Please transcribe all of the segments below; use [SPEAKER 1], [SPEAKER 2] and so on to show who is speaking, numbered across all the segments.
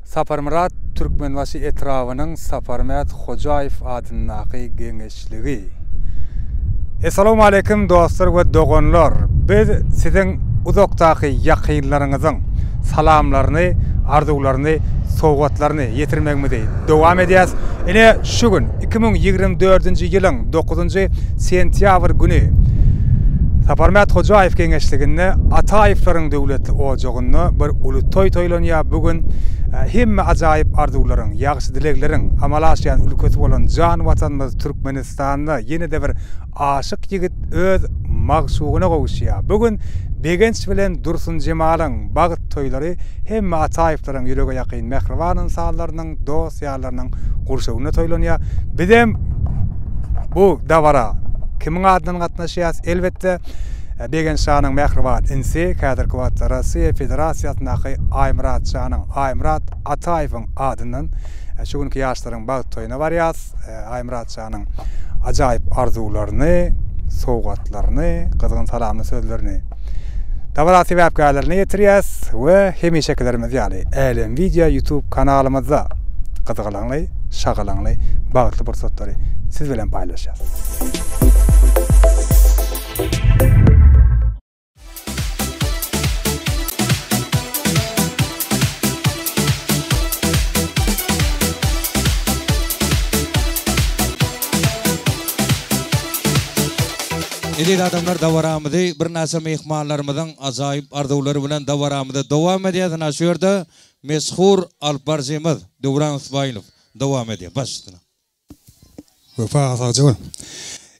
[SPEAKER 1] Saparmurat Türkmenbaşy etrawynyň Saparmat Hojaýew adynyňky geňeşligi. Assalamu aleykum dostlar we dogonlar. Biz siziň uzakdaky ýakynlaryňyzyň salamlaryny, arzuwlaryny, sowgatlaryny ýetirmegmidi dowam edýäs. Ene şu gün 2024-nji ýylyň 9-njy sentýabr güni Saparmat Hojaýew geňeşliginde Ataýewlaryň döwletli ojagyny bir uly toý toýlanýar. Bugün hemme ajaýyp arzuwlaryň, ýagşy dilekleriň amalaşýan ülkesi bolan jan watanymyz Türkmenistanda ýene-de bir aşyk ýigit öz magsugyna gowuşýar. Bugün Begenç bilen Dursun Jemalyň bagyt toýlary hemme Ataýewlaryň ýürege ýakyn mehriban insanlarynyň, dost ýarlarynyň gurşagyna toýlanýar. Bizem bu dawara kimin adyny gatnaşýas? Elbetde Begenç şanyň mehriban insi Kädirki Wagt Russiýa Federasiýasynyň Aýmurat şanyň Aýmurat Ataýewiň adynyň şu günki ýaşlaryň bagyt toýuna barýas. Aýmurat şanyň ajaýyp arzuwlaryny, sowgatlaryny, gyzgyn salamly sözlerini Dawra sebäpkärlerini ýetirýäs we hemişekilerimiz ýaly Elem Video YouTube kanalymyzda gyzgalaňly, şagalanly bagtly pursatları siz bilen paýlaşýas.
[SPEAKER 2] Edil adamlar dawaramydy bir näse mehmanlarymyzyň ajaýyp arzuwlary bilen dawaramydy dowam edýär. Şu ýerde meşhur alparjymyz Dowran Usbaýnow dowam edýär. Başlyna.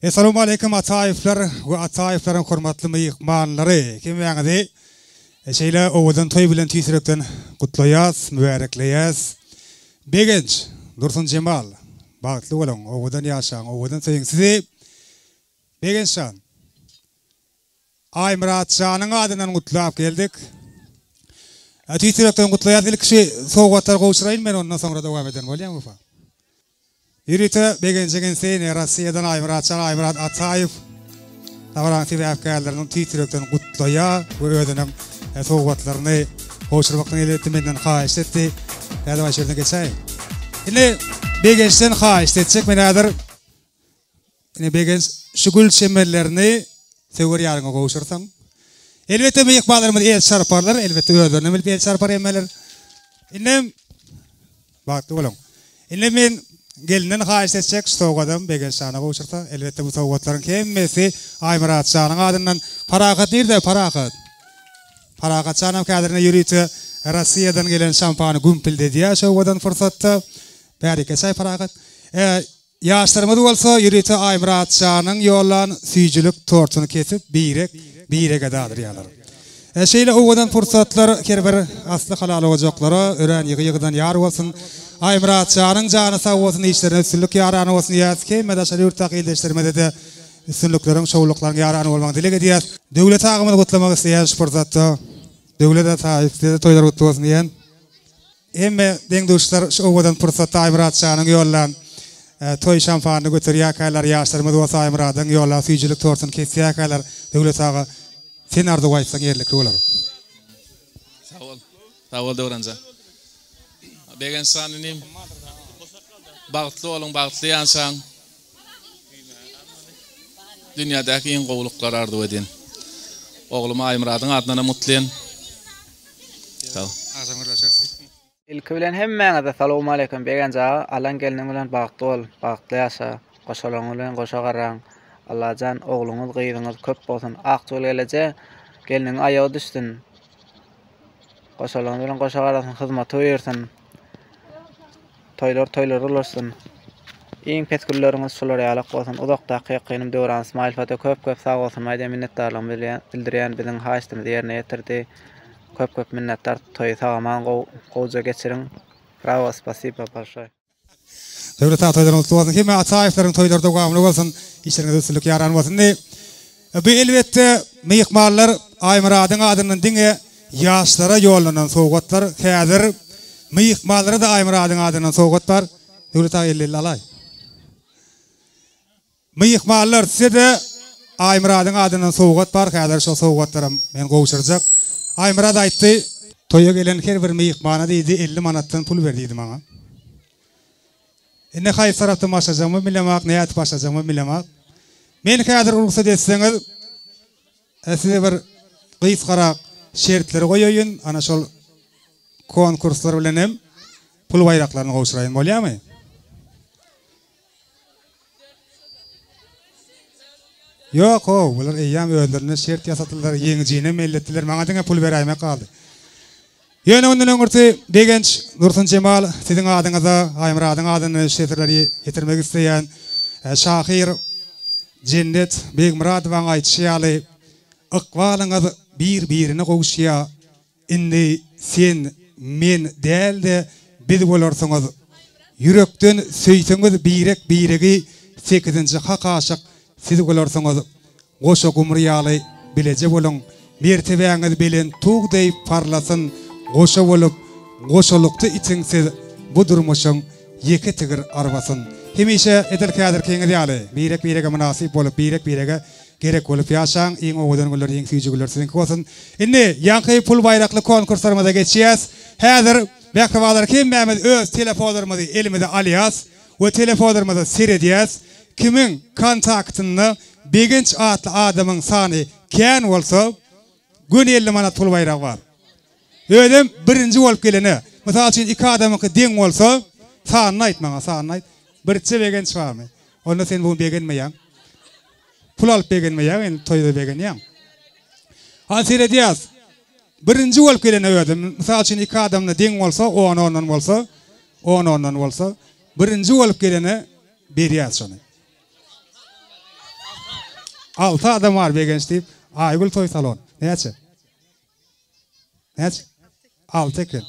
[SPEAKER 1] Assalamu aleykum Ataýewler we Ataýewlaryň hormatly mehmanlary. Kimýäňizi şeýle owudan toý bilen tüýsürekden gutlaýas, mübarekleýäs. Begenç Dursun Jemal bagtly bolan owudan ýaşaň, owudan söýüň sizi Begençan Aýmurat şanyň adynyň gutlap geldik. Tüýsürekden gutlaýar ilk kişi sowgatlar gowşuraýyn, men ondan soňra dowam eden bolýam ufa. Ýürite Begençiň seni Russiýadan Aýmurat şan Aýmurat Ataýew dawran sebäpkärlerini tüýsürekden gutlaýar we özüniň sowgatlaryny gowşurmakdan elbetde menden haýyş etdi. Ýa-da başyrdan geçäýin. Ine Begençden haýyş etsek men häzir ine Begenç şugul şemellerini sewer ýaryňa gowşursaň. Elbetde mehmanlarymyz el şarparlar, elbetde özlerine el şarpar emeler. Inem bagtly bolan. Ine men gelinden haýyş etsek sowgadam Begenç şana gowşursa, elbetde bu sowgatlaryň hemmesi Aýmurat şanyň adyndan paragat nerede paragat? Paragat şanyň kädirine ýürüýte Russiýadan gelen şampany gümpil dediýär, şowgadan fursatda bäri geçäý paragat. Ýaşlarymyz bolsa ýürüýte Aýmurat şanyň ýollan süýjülük tortuny kesip birek gadadyr ýalar. Şeýle owgadan fursatlar kerber asly halal ojaklara ören ýygy-ýygydan ýar bolsun. Aýmurat şanyň jany sag bolsun, işlerine üstünlük ýarany bolsun ýa-da medaşary ýurtdaky ildeşlerime de üstünlükleriň, şowluklaryň ýarany bolmagy dilek edýär. Döwlet agymyny gutlamak isleýän şu fursatda döwlet Ataýewde toýlar gutly bolsun diýen. Emme deňdüşler şu owgadan fursatda Aýmurat şanyň ýollan toy şampany götürýär käler ýaşlarymyz bolsa Aýmuratyň ýolla süýjülük tortuny kesýär käler döwlet agy sen ardy gaýtsaň ýerlikli bolar.
[SPEAKER 3] Sağ ol Dowranza. Begenç şanyň bagtly bolan bagtly ýansaň dünýädäki iň gowluklar arzuw eden. Oglum Aýmuratyň adyna mutlaýan. Sağ ol.
[SPEAKER 4] İlki bilen hemmeňize assalamu aleykum Begenç ağa. Alan geliniň bilen bagtly bol, bagtly ýaşa, goşalaryň bilen goşa garaň. Allahan ogluňyz, gyzyňyz köp bolsun. Akjol gelije geliniň aýagy düşdün. Goşalaryň bilen goşa garaň, hyzmaty bersin. Toýlar ulaşsyn. Iň petgülleriňiz şolar ýalyk bolsun. Uzakdaky ýakynym Dowran Ismail Fata köp sag bolsun. Maýda minnetdarlygymy bildirýän biziň haýyşdymy ýerine ýetirdi. Köp minnettar toy sagaman gowja geçiriň. Bravo, spasiba большое.
[SPEAKER 1] Döwlet toýlaryň utly bolsun. Hemme Ataýewlaryň toýlarda gowamly bolsun. İşlerine üstünlük ýarany bolsun. Bu elbetde mehmanlar Aýmuratyň adynyň diňe ýaşlara ýollanan sowgatlar häzir mehmanlara da Aýmuratyň adynyň sowgatlar döwlet aýyly alay. Mehmanlar size Aymurad'ın adından soğugat var. Kadar şu soğugatlara men gowşurjak. Aymurad aýtdy, toya gelen her bir meyhmana diýdi 50 manatdan pul berdiydi maňa. Ne hayır tarafta başlayacağımı bilemek, ne yat başlayacağımı bilemek. Men kadar ruhsat etseniz, size bir qyys qarak şertleri koyayın, ana şol konkurslar bilen hem pul bayraklaryny gowşuraýyn bolýarmy? Yok o, bular eýýam öldürne şert ýasatylar, ýeňijine milletler maňa diňe pul beräýmek kaldy. Ýöne ondan öňürti Begenç Nursun Cemal siziň adyňyza Aýmuradyň adyny şeýleleri ýetirmek isleýän Şahir Cennet Begmuradowaň aýtýaly ykbalyňyz bir-birini gowşýa. Indi sen men dälde biz bolarsyňyz. Yürekden söýseňiz biregi 8-nji hak aşyk siz bolarsyňyz. Goşa gumriýaly bileje bolun. Mertebeňiz bilen tugdaý parlasyn. Goşa bolup, goşalykty içiňsiz bu durmuşyň ýeke tigir arbasyn. Hemişe edil kädir keňi ýaly. Birege munasyp bolup, birege gerek bolup ýaşaň, iň owadan güller, iň süýji güller siziň bolsun. Indi ýanky pul baýrakly konkurslarymyza geçýäs. Häzir Bekbalar kim Mehmet öz telefonlarymyzy elimizde alyas we telefonlarymyzy seredýäs. Kimin kontaktyny Begenç atly adamyň sany kän bolsa, gün 50 manat pul bayrak bar. Ödem birinci bolup gelene. Mysal üçin 2 adamyňky deň bolsa, sanyny aýt maňa, sanyny aýt. Birçe Begenç barmy? Onda sen bu begenmeýäň. Pul alyp begenmeýäň, en toýda begenýäň. Hasire diýäs. Birinci bolup gelene ödem. Mysal üçin 2 adamny deň bolsa, 10 bolsa, 10 bolsa, birinci bolup gelene berýäs şonu. 6 adam var Begenç diýip, Aýgül toý salon. Näçe? Näçe? 6 eken.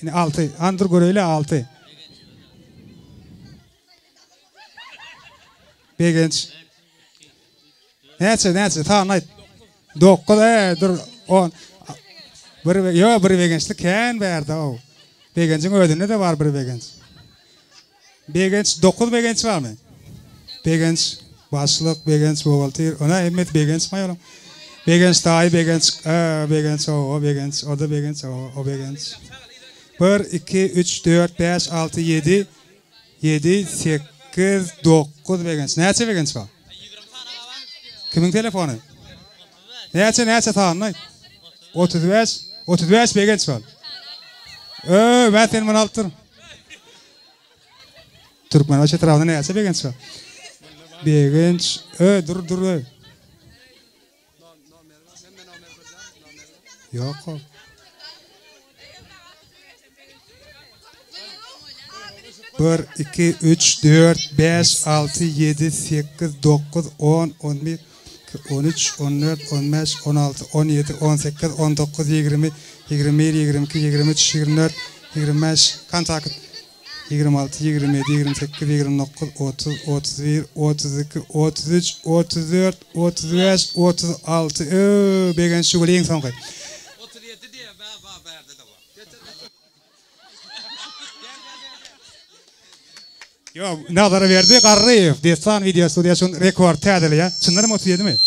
[SPEAKER 1] Ine 6. Andur göreyle 6. Begenç. Näçe? Taň aýt. 9 dur 10. Bir Begençlik kän berdi o. Begençiň ödüne de var bir Begenç. Begenç 9 Begenç barmy? Begenç başlyk, Begenç bugalter, ona emmet Begenç maýalym. Begenç taý, Begenç, Begenç o Begenç, o da Begenç o Begenç. 1, 2, 3, 4, 5, 6, 7, 7, 8, 9 Begenç. Näçe Begenç bar? Kimiň telefony? Näçe taýny? 35 Begenç bar. Ben seni bunu alıp durum. Türkmen o çetrafında näçe Begenç bar? Begenç, dur. Yok o. Bir, 2, 3, 4, 5, 6, 7, 8, 9, 10, 11, 13, 14, 15, 16, 17, 18, 19, 20, 21, 22, 23, 24, 25, kontak 26, 27, 28, 29, 30, 31, 32, 33, 34, 35, 36. Begenç şu geleň soňky.
[SPEAKER 2] 37 diye berdi de var.
[SPEAKER 1] Yo, nazara verdi Garriyev. Destan video studiýasyň rekord tädeli ya. Çynlarym 37 mi?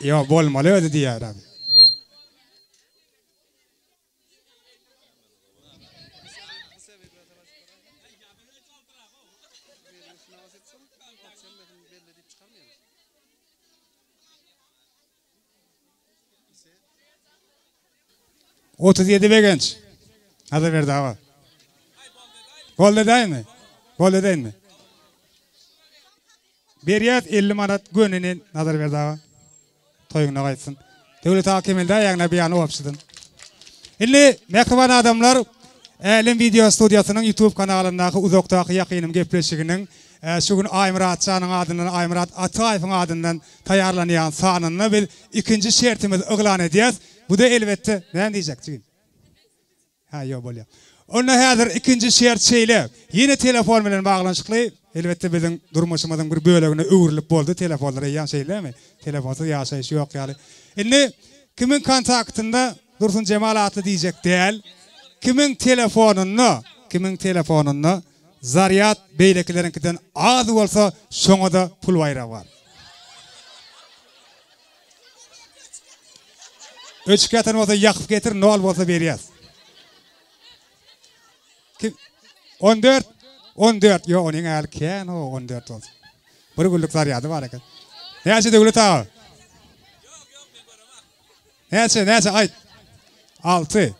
[SPEAKER 1] Yo, bolmaly ödi diýär abi. Otuz Begenç. Hadi verdi hava. Gol edeyim mi? Beriyat 50 manat gönünün nazar verdi hava. Toyuna gaýtsyn. Döwlet hakiminde ýagna beýany opşydyn. Indi mehriban adamlar Elim video studiýasynyň YouTube kanalyndaky uzakdaky ýakynym gepleşiginiň şu gün Aýmuratçanyň adyndan Aýmurat Ataýewiň adyndan taýýarlanýan sanyny biz ikinji şertimiz yglan edýäs. Bu da elbette ne diýjekçigin? Ha ýok bolýar. Onda häzir ikinji şert şeýle. Ýene telefon bilen baglanşykly. Elbette biziň durmuşymyzyň bir bölegine öwrilip boldy. Telefonlara ýan şeýlemi? Telefonsa ýaşaýyş ýok ýaly. Indi kimin kontaktynda Dursun Cemal atly diýjek däl. Kimin telefonuny zaryat beýlekilerinkiden az bolsa şoňa da pul bayra var. Öçketen bolsa ýakyp getir, nol bolsa berýäs. 14 yo onuň alken o 14 olsun. Bir günlük zaryaty bar eken. Näçe döwlet ağa? Näçe ayt. 6.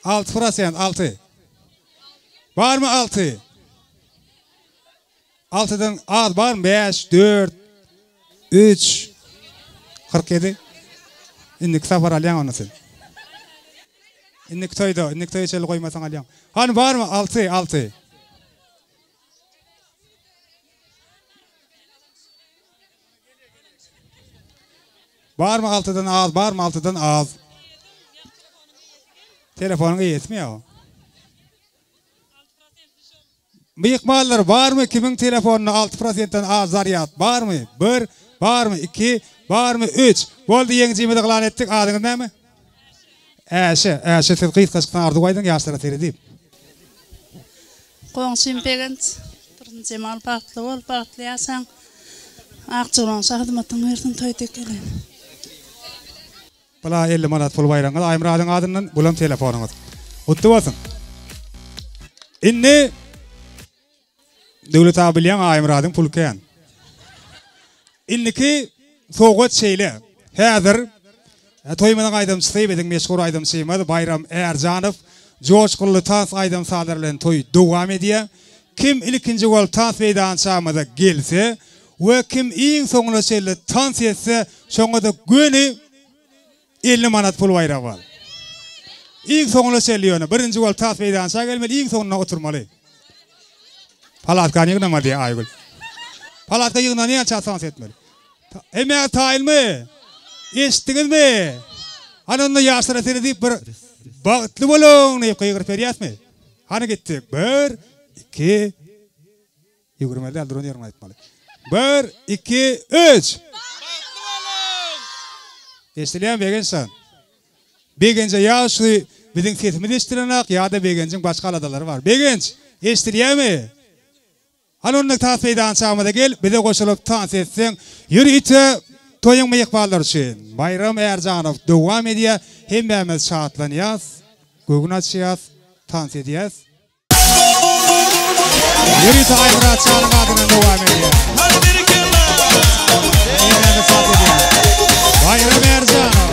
[SPEAKER 1] 6%, 6. Var mı 6? 6'dan az var mı? 5, 4, 3, 47. İndik safar alyan onasın. İndik toyda çeli koymasan alyan. Hani var mı? 6. Var mı 6'dan az? Var mı 6'dan az? Telefonuna yetmiyor. Mıyıkmallar var mı? Kimin telefonuna 6%'dan az zaryat? Var mı? 1, var mı? 2, var mı? 3. Boldu yeňjimi de gılan ettik. Adıňyz näme? Äşe siz gıyt kaşıktan ardy goýdyň ýaşlara teredip.
[SPEAKER 5] Qoňşym pegent. Cemal Pahtly bol, Pahtly ýasaň. Akçylan şahdymatyň bersin toýdy gelen.
[SPEAKER 1] Bula 50 manat pul bayraňyz Aýmyradyň adyndan bulam telefonuňyz. Utdy bolsun. Inni döwlet abiliýan Aýmyradyň pulken. Inniki sogat şeýle. Häzir toýmadan aýdamçy ediň meşhur aýdamçymyz Bayram Erjanow joşgully tas aýdam sadarlaryň toý dowam edýär. Kim ilkinji bol tas meýdançamyza gelse we kim iň soňuna şeýle tas etse şoňa da göni 50 manat pul bayra var. İň soňuna şeýle birinji bol tas meýdançaga gelmeli, iň soňuna oturmaly. Palatka ýygnama diýär Aýgül. Palatka ýygnany ýa tas etmeli. Eme taýylmy? Eşitdiňizmi? Ananda ýaşlara teredip bir bagtly boluň diýip gyýgyryp berýäsmi? Hany gitdik? 1, 2 ýugurmady aldyryn ýerine aýtmaly. 1, 2, 3. Eşdilýän begensen. Begenje ýaşy biziň sesimizi eşdirenak ýa-da begenjiň başga aladalary bar. Begenç, eşdirýärmi? Anonda tas meýdançamyza gel, bize goşulyp tas etseň, ýüri ite toýuň myýykballar üçin. Bayram Erjanow dowam edýär, hemmämiz şatlanýas, gögün açýas, tas edýäs. Ýüri ite Aýmyradyň adyna dowam edýär. Hemmämiz şat edýär. Bayram Erjanow.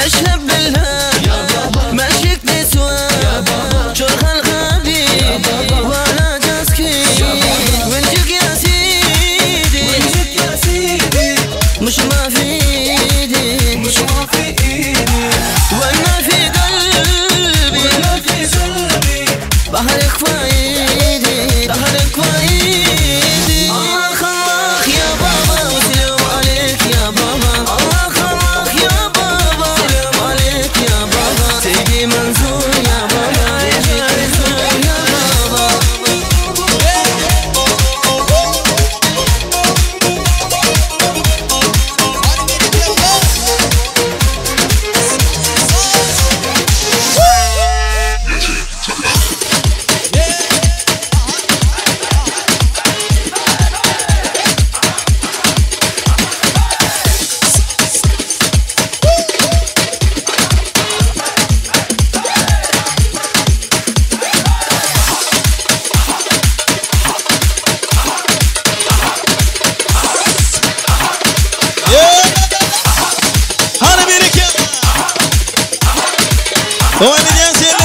[SPEAKER 6] أشرب بالهام ماشيك نسوان شرخ الغابي ولا جاسكي وانجك يا سيدي مش ما في ايدي وانا في قلبي بحرك فايدي الله خلاك يا بابا وسلام عليك يا بابا الله خلاك يا بابا سلام عليك يا بابا سيدي منصور يا بابا يجي منصور يا بابا
[SPEAKER 7] Oynayacağız.